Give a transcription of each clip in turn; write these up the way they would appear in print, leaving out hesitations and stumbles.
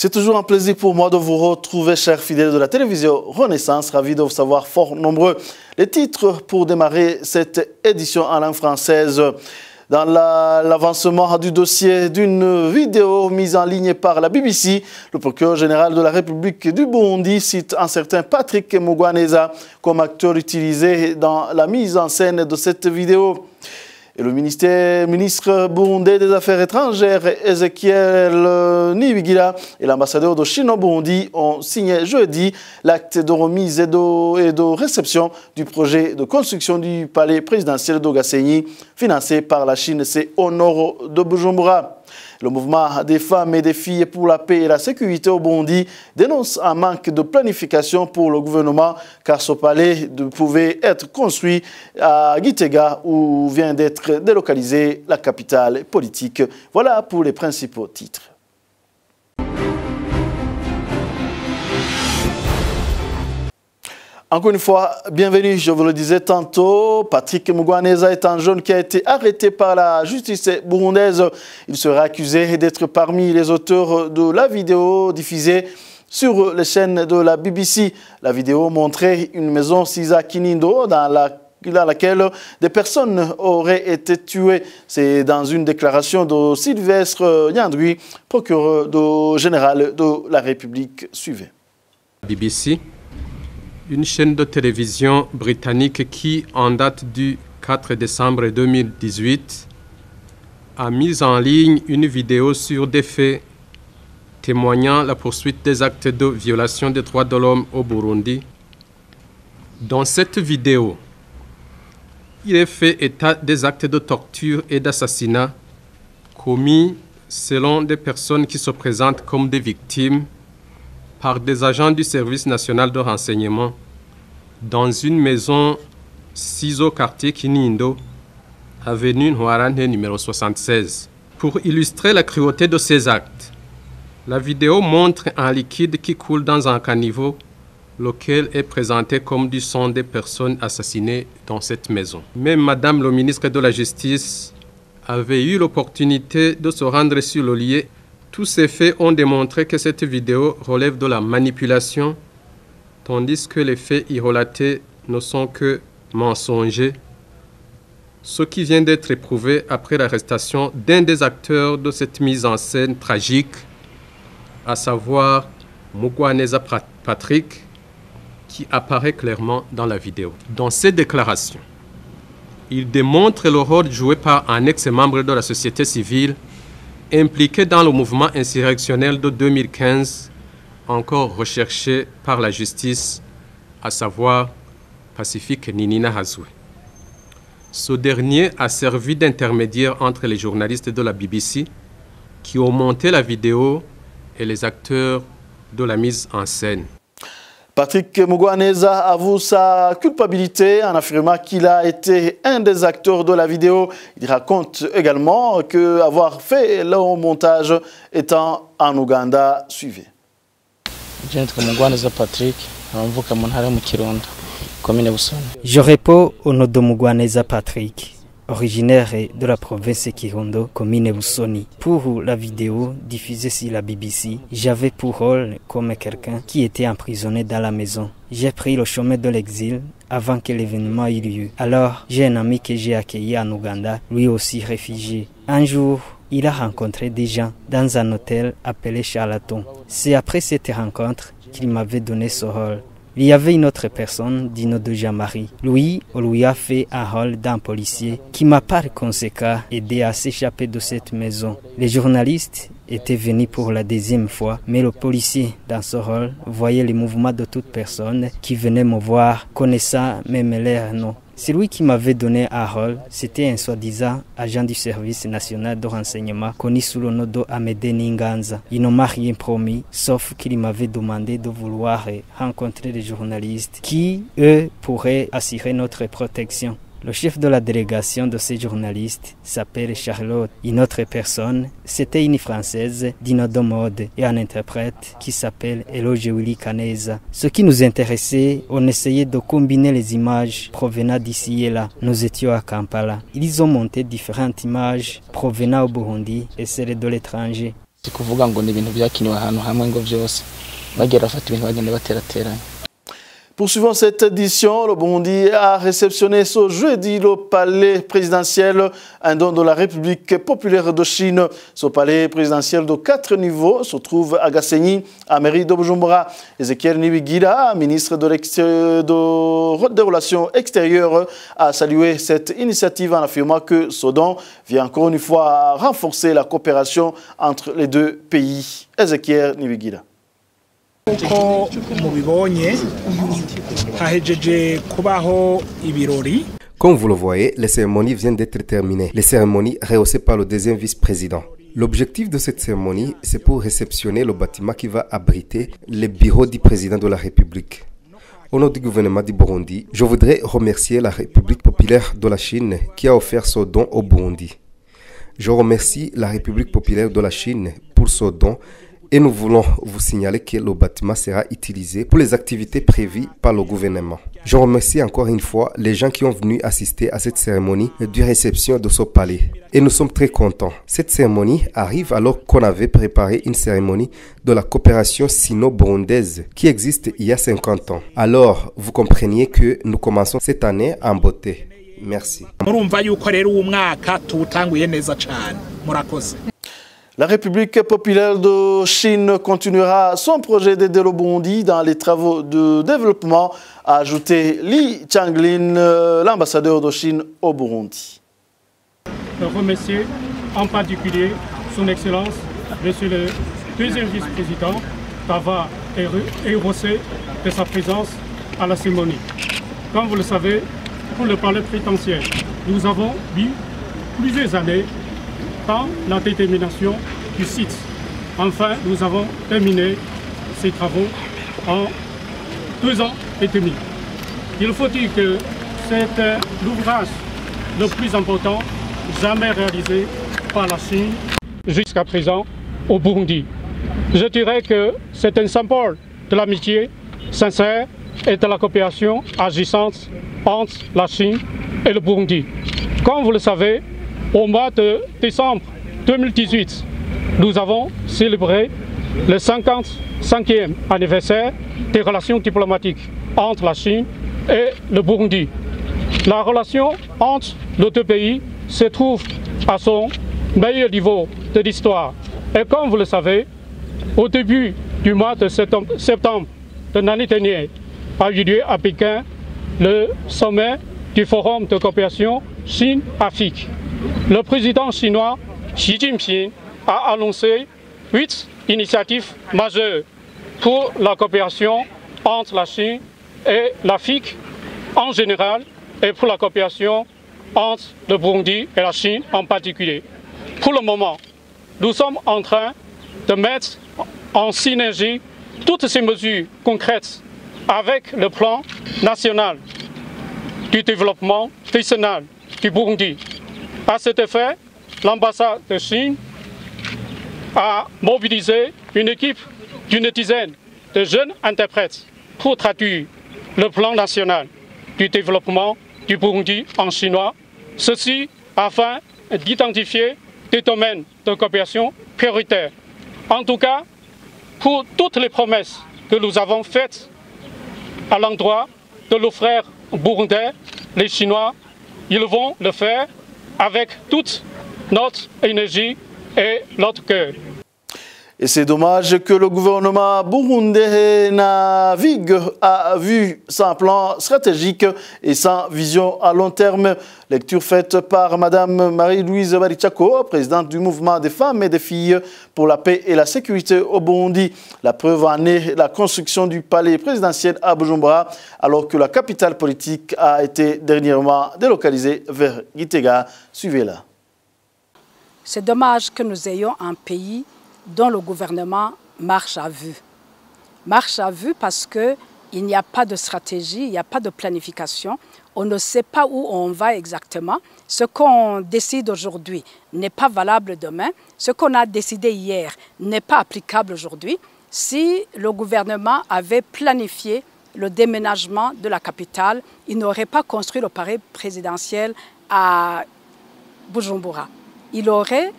C'est toujours un plaisir pour moi de vous retrouver, chers fidèles de la télévision Renaissance. Ravi de vous savoir fort nombreux. Les titres pour démarrer cette édition en langue française. Dans l'avancement du dossier d'une vidéo mise en ligne par la BBC, le procureur général de la République du Burundi cite un certain Patrick Mugwaneza comme acteur utilisé dans la mise en scène de cette vidéo. Et le ministre burundais des Affaires étrangères, Ezekiel Nibigira, et l'ambassadeur de Chine au Burundi ont signé jeudi l'acte de remise et de réception du projet de construction du palais présidentiel d'Ogasenyi, financé par la Chine, c'est au nord de Bujumbura. Le mouvement des femmes et des filles pour la paix et la sécurité au Burundi dénonce un manque de planification pour le gouvernement car ce palais pouvait être construit à Gitega où vient d'être délocalisée la capitale politique. Voilà pour les principaux titres. Encore une fois, bienvenue, je vous le disais tantôt, Patrick Mugwaneza est un jeune qui a été arrêté par la justice burundaise. Il serait accusé d'être parmi les auteurs de la vidéo diffusée sur les chaînes de la BBC. La vidéo montrait une maison Sisa Kinindo dans laquelle des personnes auraient été tuées. C'est dans une déclaration de Sylvestre Nyandwi, procureur général de la République. Suivez. BBC. Une chaîne de télévision britannique qui, en date du 4 décembre 2018, a mis en ligne une vidéo sur des faits témoignant la poursuite des actes de violation des droits de l'homme au Burundi. Dans cette vidéo, il est fait état des actes de torture et d'assassinat commis selon des personnes qui se présentent comme des victimes par des agents du service national de renseignement dans une maison 6 au quartier Kinindo, avenue Nhwarante numéro 76. Pour illustrer la cruauté de ces actes, la vidéo montre un liquide qui coule dans un caniveau, lequel est présenté comme du sang des personnes assassinées dans cette maison. Même Madame le ministre de la Justice avait eu l'opportunité de se rendre sur le lieu. Tous ces faits ont démontré que cette vidéo relève de la manipulation, tandis que les faits y relatés ne sont que mensongers, ce qui vient d'être éprouvé après l'arrestation d'un des acteurs de cette mise en scène tragique, à savoir Mugwaneza Patrick, qui apparaît clairement dans la vidéo. Dans ces déclarations, il démontre le rôle joué par un ex-membre de la société civile impliqué dans le mouvement insurrectionnel de 2015, encore recherché par la justice, à savoir Pacifique Ninina Hazoué. Ce dernier a servi d'intermédiaire entre les journalistes de la BBC qui ont monté la vidéo et les acteurs de la mise en scène. Patrick Mugwaneza avoue sa culpabilité en affirmant qu'il a été un des acteurs de la vidéo. Il raconte également qu'avoir fait le montage étant en Ouganda. Suivez. Je réponds au nom de Mugwaneza Patrick, originaire de la province Kirundo, commune Busoni. Pour la vidéo diffusée sur la BBC, j'avais pour rôle comme quelqu'un qui était emprisonné dans la maison. J'ai pris le chemin de l'exil avant que l'événement ait lieu. Alors, j'ai un ami que j'ai accueilli en Ouganda, lui aussi réfugié. Un jour, il a rencontré des gens dans un hôtel appelé Charlaton. C'est après cette rencontre qu'il m'avait donné ce rôle. Il y avait une autre personne, Dino de Jean-Marie. Lui, on lui a fait un rôle d'un policier qui m'a par conséquent aidé à s'échapper de cette maison. Les journalistes étaient venus pour la deuxième fois, mais le policier, dans ce rôle, voyait les mouvements de toute personne qui venait me voir, connaissant même leur nom. Celui qui m'avait donné un rôle, c'était un soi-disant agent du service national de renseignement connu sous le nom de Amédée Ninganza. Il ne m'a rien promis, sauf qu'il m'avait demandé de vouloir rencontrer les journalistes qui, eux, pourraient assurer notre protection. Le chef de la délégation de ces journalistes s'appelle Charlotte. Une autre personne, c'était une Française, Dino de Mode, et un interprète qui s'appelle Eloge Willy Kaneza. Ce qui nous intéressait, on essayait de combiner les images provenant d'ici et là. Nous étions à Kampala. Ils ont monté différentes images provenant au Burundi et celles de l'étranger. si kuvuga ngo ni ibintu byakiniwe ahantu hamwe ngo byose bagera bafata ibintu bagenda baterateranya. Poursuivant cette édition, le Burundi a réceptionné ce jeudi le palais présidentiel, un don de la République populaire de Chine. Ce palais présidentiel de 4 niveaux se trouve à Gasenyi, à mairie de Bujumbura. Ezekiel Nibigira, ministre des Relations extérieures, a salué cette initiative en affirmant que ce don vient encore une fois renforcer la coopération entre les deux pays. Ezekiel Nibigira. Comme vous le voyez, les cérémonies viennent d'être terminées. Les cérémonies rehaussées par le deuxième vice-président. L'objectif de cette cérémonie, c'est pour réceptionner le bâtiment qui va abriter les bureaux du président de la République. Au nom du gouvernement du Burundi, je voudrais remercier la République populaire de la Chine qui a offert ce don au Burundi. Je remercie la République populaire de la Chine pour ce don. Et nous voulons vous signaler que le bâtiment sera utilisé pour les activités prévues par le gouvernement. Je remercie encore une fois les gens qui ont venu assister à cette cérémonie de réception de ce palais. Et nous sommes très contents. Cette cérémonie arrive alors qu'on avait préparé une cérémonie de la coopération sino-burundaise qui existe il y a 50 ans. Alors, vous compreniez que nous commençons cette année en beauté. Merci. La République populaire de Chine continuera son projet d'aider le Burundi dans les travaux de développement, a ajouté Li Changlin, l'ambassadeur de Chine au Burundi. Je remercie en particulier son Excellence, Monsieur le deuxième vice-président, d'avoir hérosé de sa présence à la cérémonie. Comme vous le savez, pour le palais présidentiel, nous avons vu plusieurs années dans la détermination du site. Enfin, nous avons terminé ces travaux en 2 ans et demi. Il faut dire que c'est l'ouvrage le plus important jamais réalisé par la Chine jusqu'à présent au Burundi. Je dirais que c'est un symbole de l'amitié sincère et de la coopération agissante entre la Chine et le Burundi. Comme vous le savez, au mois de décembre 2018, nous avons célébré le 55e anniversaire des relations diplomatiques entre la Chine et le Burundi. La relation entre nos deux pays se trouve à son meilleur niveau de l'histoire. Et comme vous le savez, au début du mois de septembre de l'année dernière, a eu lieu à Pékin le sommet du Forum de coopération Chine-Afrique. Le président chinois Xi Jinping a annoncé 8 initiatives majeures pour la coopération entre la Chine et l'Afrique en général et pour la coopération entre le Burundi et la Chine en particulier. Pour le moment, nous sommes en train de mettre en synergie toutes ces mesures concrètes avec le plan national du développement régional du Burundi. À cet effet, l'ambassade de Chine a mobilisé une équipe d'une dizaine de jeunes interprètes pour traduire le plan national du développement du Burundi en chinois, ceci afin d'identifier des domaines de coopération prioritaires. En tout cas, pour toutes les promesses que nous avons faites à l'endroit de nos frères burundais, les Chinois, ils vont le faire avec toute notre énergie et notre cœur. Et c'est dommage que le gouvernement burundais navigue à vue sans plan stratégique et sans vision à long terme. Lecture faite par Mme Marie-Louise Barichako, présidente du mouvement des femmes et des filles pour la paix et la sécurité au Burundi. La preuve en est la construction du palais présidentiel à Bujumbura, alors que la capitale politique a été dernièrement délocalisée vers Gitega. Suivez-la. C'est dommage que nous ayons un pays dont le gouvernement marche à vue. Marche à vue parce qu'il n'y a pas de stratégie, il n'y a pas de planification. On ne sait pas où on va exactement. Ce qu'on décide aujourd'hui n'est pas valable demain. Ce qu'on a décidé hier n'est pas applicable aujourd'hui. Si le gouvernement avait planifié le déménagement de la capitale, il n'aurait pas construit le palais présidentiel à Bujumbura. Il aurait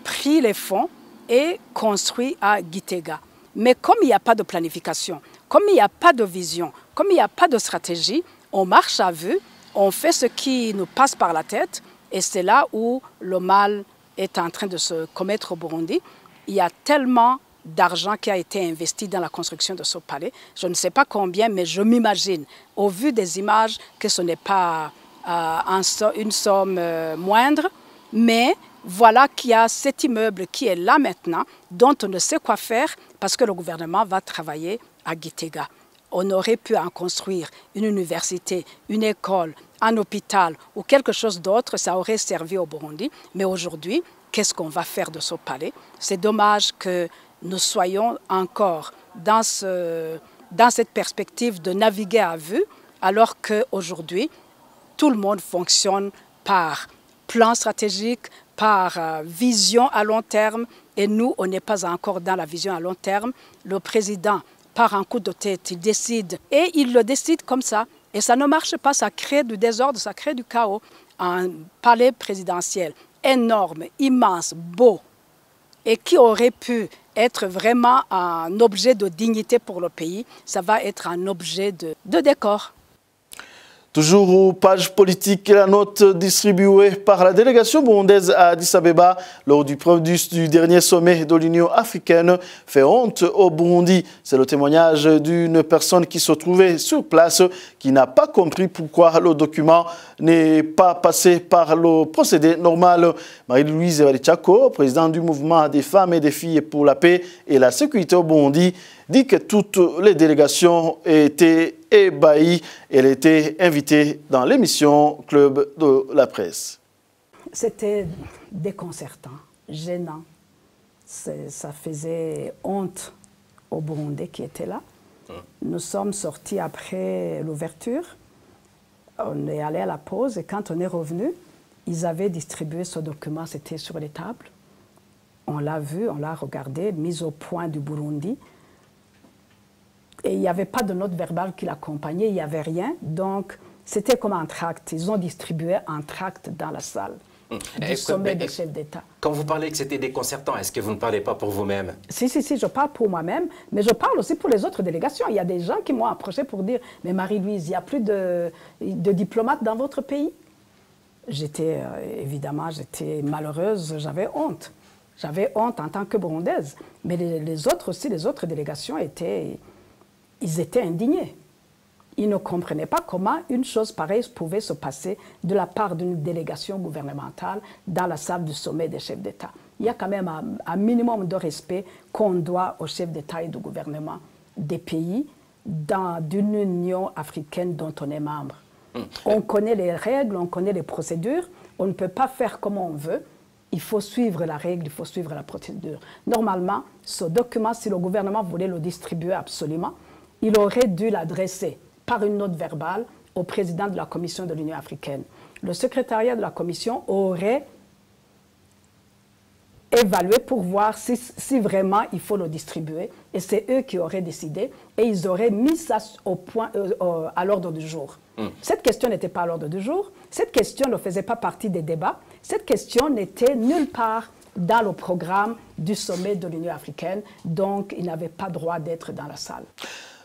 pris les fonds et construit à Gitega. Mais comme il n'y a pas de planification, comme il n'y a pas de vision, comme il n'y a pas de stratégie, on marche à vue, on fait ce qui nous passe par la tête et c'est là où le mal est en train de se commettre au Burundi. Il y a tellement d'argent qui a été investi dans la construction de ce palais. Je ne sais pas combien, mais je m'imagine, au vu des images, que ce n'est pas une somme moindre. Mais voilà qu'il y a cet immeuble qui est là maintenant, dont on ne sait quoi faire parce que le gouvernement va travailler à Gitega. On aurait pu en construire une université, une école, un hôpital ou quelque chose d'autre, ça aurait servi au Burundi. Mais aujourd'hui, qu'est-ce qu'on va faire de ce palais? C'est dommage que nous soyons encore dans cette perspective de naviguer à vue, alors qu'aujourd'hui, tout le monde fonctionne par plan stratégique, par vision à long terme. Et nous, on n'est pas encore dans la vision à long terme. Le président, par un coup de tête, il décide. Et il le décide comme ça. Et ça ne marche pas, ça crée du désordre, ça crée du chaos. Un palais présidentiel énorme, immense, beau, et qui aurait pu être vraiment un objet de dignité pour le pays, ça va être un objet de décor. Toujours aux pages politiques, la note distribuée par la délégation burundaise à Addis Abeba lors du dernier sommet de l'Union africaine fait honte au Burundi. C'est le témoignage d'une personne qui se trouvait sur place, qui n'a pas compris pourquoi le document n'est pas passé par le procédé normal. Marie-Louise Varichako, présidente du mouvement des femmes et des filles pour la paix et la sécurité au Burundi, dit que toutes les délégations étaient ébahies. Elle était invitée dans l'émission Club de la presse. C'était déconcertant, gênant. Ça faisait honte aux Burundais qui étaient là. Nous sommes sortis après l'ouverture. On est allé à la pause et quand on est revenu, ils avaient distribué ce document, c'était sur les tables. On l'a vu, on l'a regardé, mis au point du Burundi. Et il n'y avait pas de note verbale qui l'accompagnait, il n'y avait rien. Donc, c'était comme un tract. Ils ont distribué un tract dans la salle du sommet des chefs d'État. Quand vous parlez que c'était déconcertant, est-ce que vous ne parlez pas pour vous-même? Si, je parle pour moi-même, mais je parle aussi pour les autres délégations. Il y a des gens qui m'ont approché pour dire « Mais Marie-Louise, il n'y a plus de diplomates dans votre pays ?» Évidemment, j'étais malheureuse, j'avais honte. J'avais honte en tant que burundaise. Mais les autres délégations ils étaient indignés. Ils ne comprenaient pas comment une chose pareille pouvait se passer de la part d'une délégation gouvernementale dans la salle du sommet des chefs d'État. Il y a quand même un minimum de respect qu'on doit aux chefs d'État et de gouvernement des pays d'une Union africaine dont on est membre. On connaît les règles, on connaît les procédures, on ne peut pas faire comme on veut. Il faut suivre la règle, il faut suivre la procédure. Normalement, ce document, si le gouvernement voulait le distribuer absolument, il aurait dû l'adresser par une note verbale au président de la Commission de l'Union africaine. Le secrétariat de la Commission aurait évalué pour voir si vraiment il faut le distribuer. Et c'est eux qui auraient décidé et ils auraient mis ça à l'ordre du jour. Cette question n'était pas à l'ordre du jour. Cette question ne faisait pas partie des débats. Cette question n'était nulle part dans le programme du sommet de l'Union africaine. Donc, il n'avait pas droit d'être dans la salle.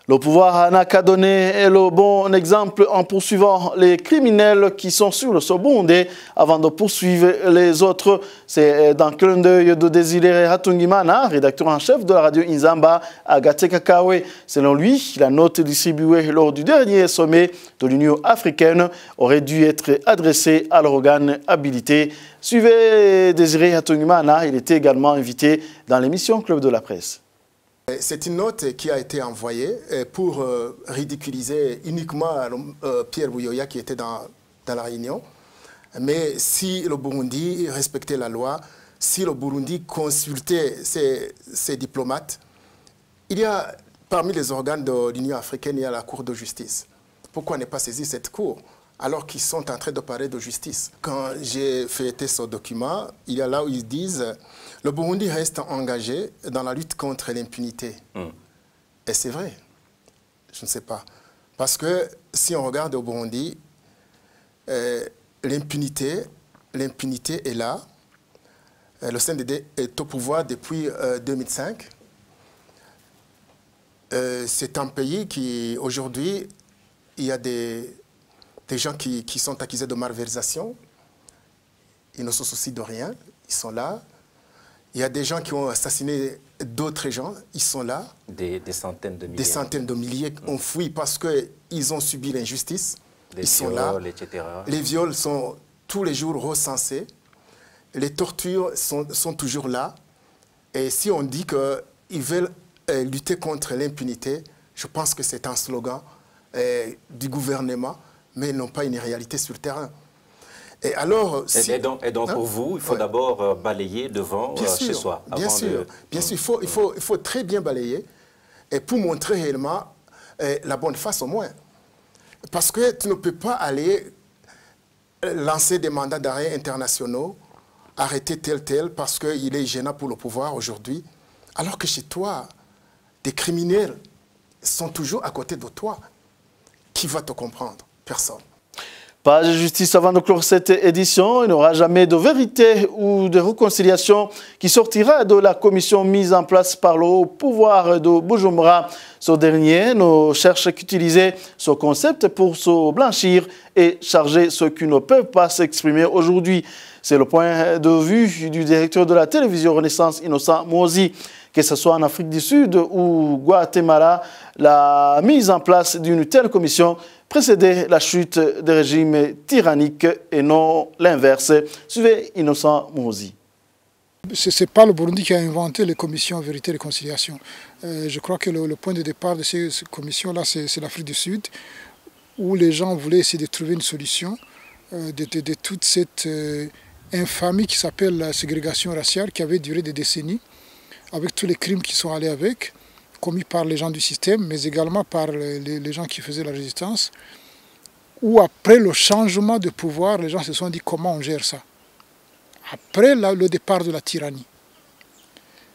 Le pouvoir n'a qu'à donner le bon exemple en poursuivant les criminels qui sont sur le sol burundais avant de poursuivre les autres. C'est dans le clin d'œil de Désiré Hatungimana, rédacteur en chef de la radio Inzamba à Gateka-Kawe. Selon lui, la note distribuée lors du dernier sommet de l'Union africaine aurait dû être adressée à l'organe habilité. Suivez Désiré Hatungimana, il était également invité dans l'émission Club de la presse. C'est une note qui a été envoyée pour ridiculiser uniquement Pierre Buyoya qui était dans la réunion. Mais si le Burundi respectait la loi, si le Burundi consultait ses diplomates, il y a parmi les organes de l'Union africaine, il y a la Cour de justice. Pourquoi ne pas saisir cette Cour alors qu'ils sont en train de parler de justice? Quand j'ai feuilleté ce document, il y a là où ils disent « Le Burundi reste engagé dans la lutte contre l'impunité ». Et c'est vrai, je ne sais pas. Parce que si on regarde au Burundi, l'impunité est là. Le CNDD est au pouvoir depuis 2005. C'est un pays qui, aujourd'hui, il y a des gens qui sont accusés de malversation. Ils ne se soucient de rien, ils sont là. Il y a des gens qui ont assassiné d'autres gens, ils sont là. Des centaines de milliers. Des centaines de milliers ont fui parce qu'ils ont subi l'injustice. Ils sont là. Etc. Les viols sont tous les jours recensés. Les tortures sont toujours là. Et si on dit qu'ils veulent lutter contre l'impunité, je pense que c'est un slogan du gouvernement, mais non pas une réalité sur le terrain. Et alors, et donc pour vous, il faut d'abord balayer devant chez soi. Bien sûr, il faut très bien balayer et pour montrer réellement la bonne face au moins. Parce que tu ne peux pas aller lancer des mandats d'arrêt internationaux, arrêter tel parce qu'il est gênant pour le pouvoir aujourd'hui, alors que chez toi, des criminels sont toujours à côté de toi. Qui va te comprendre? Personne. Pas de justice avant de clore cette édition. Il n'y aura jamais de vérité ou de réconciliation qui sortira de la commission mise en place par le haut pouvoir de Bujumbura. Ce dernier ne cherche qu'utiliser ce concept pour se blanchir et charger ceux qui ne peuvent pas s'exprimer aujourd'hui. C'est le point de vue du directeur de la télévision Renaissance, Innocent Mozi. Que ce soit en Afrique du Sud ou Guatemala, la mise en place d'une telle commission précédait la chute des régimes tyranniques et non l'inverse. Suivez Innocent Mozi. Ce n'est pas le Burundi qui a inventé les commissions Vérité et Réconciliation. Je crois que le point de départ de ces commissions-là, c'est l'Afrique du Sud, où les gens voulaient essayer de trouver une solution de toute cette infamie qui s'appelle la ségrégation raciale, qui avait duré des décennies, avec tous les crimes qui sont allés avec, commis par les gens du système, mais également par les gens qui faisaient la résistance, où après le changement de pouvoir, les gens se sont dit comment on gère ça. Après le départ de la tyrannie.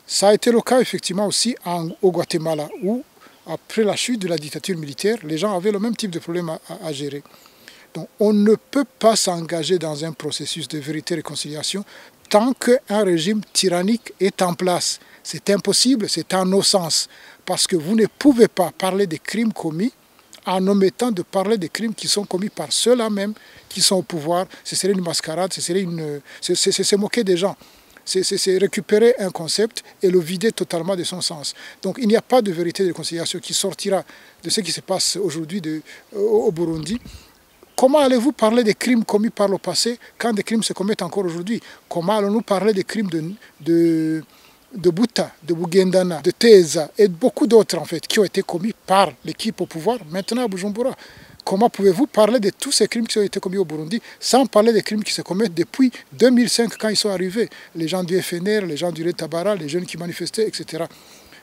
Ça a été le cas effectivement aussi au Guatemala, où après la chute de la dictature militaire, les gens avaient le même type de problème à gérer. Donc on ne peut pas s'engager dans un processus de vérité et réconciliation tant qu'un régime tyrannique est en place. C'est impossible, c'est un non-sens, parce que vous ne pouvez pas parler des crimes commis en omettant de parler des crimes qui sont commis par ceux-là même qui sont au pouvoir. Ce serait une mascarade, c'est moquer des gens. C'est récupérer un concept et le vider totalement de son sens. Donc il n'y a pas de vérité de réconciliation qui sortira de ce qui se passe aujourd'hui au Burundi. Comment allez-vous parler des crimes commis par le passé quand des crimes se commettent encore aujourd'hui? Comment allons-nous parler des crimes de Buta, de Bugendana, de Teza et beaucoup d'autres en fait qui ont été commis par l'équipe au pouvoir maintenant à Bujumbura? Comment pouvez-vous parler de tous ces crimes qui ont été commis au Burundi sans parler des crimes qui se commettent depuis 2005 quand ils sont arrivés? Les gens du FNR, les gens du Red Tabara, les jeunes qui manifestaient, etc.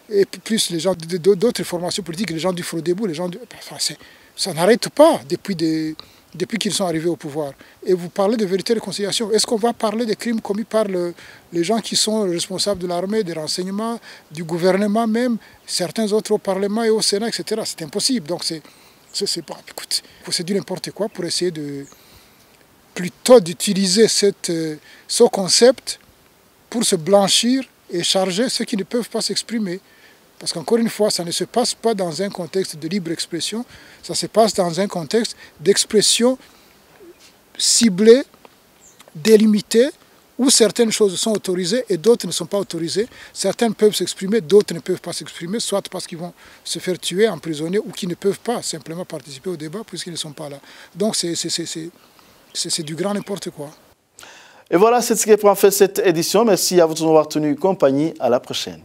Et plus les gens d'autres formations politiques, les gens du Frodebo, les gens du... Enfin, ça n'arrête pas depuis qu'ils sont arrivés au pouvoir. Et vous parlez de vérité et de réconciliation. Est-ce qu'on va parler des crimes commis par les gens qui sont responsables de l'armée, des renseignements, du gouvernement même, certains autres au Parlement et au Sénat, etc. C'est impossible. Donc bon, écoute, c'est du n'importe quoi pour essayer plutôt d'utiliser ce concept pour se blanchir et charger ceux qui ne peuvent pas s'exprimer. Parce qu'encore une fois, ça ne se passe pas dans un contexte de libre expression, ça se passe dans un contexte d'expression ciblée, délimitée, où certaines choses sont autorisées et d'autres ne sont pas autorisées. Certaines peuvent s'exprimer, d'autres ne peuvent pas s'exprimer, soit parce qu'ils vont se faire tuer, emprisonner, ou qu'ils ne peuvent pas simplement participer au débat puisqu'ils ne sont pas là. Donc c'est du grand n'importe quoi. Et voilà, c'est ce qui prend fait cette édition. Merci à vous de nous avoir tenu compagnie. À la prochaine.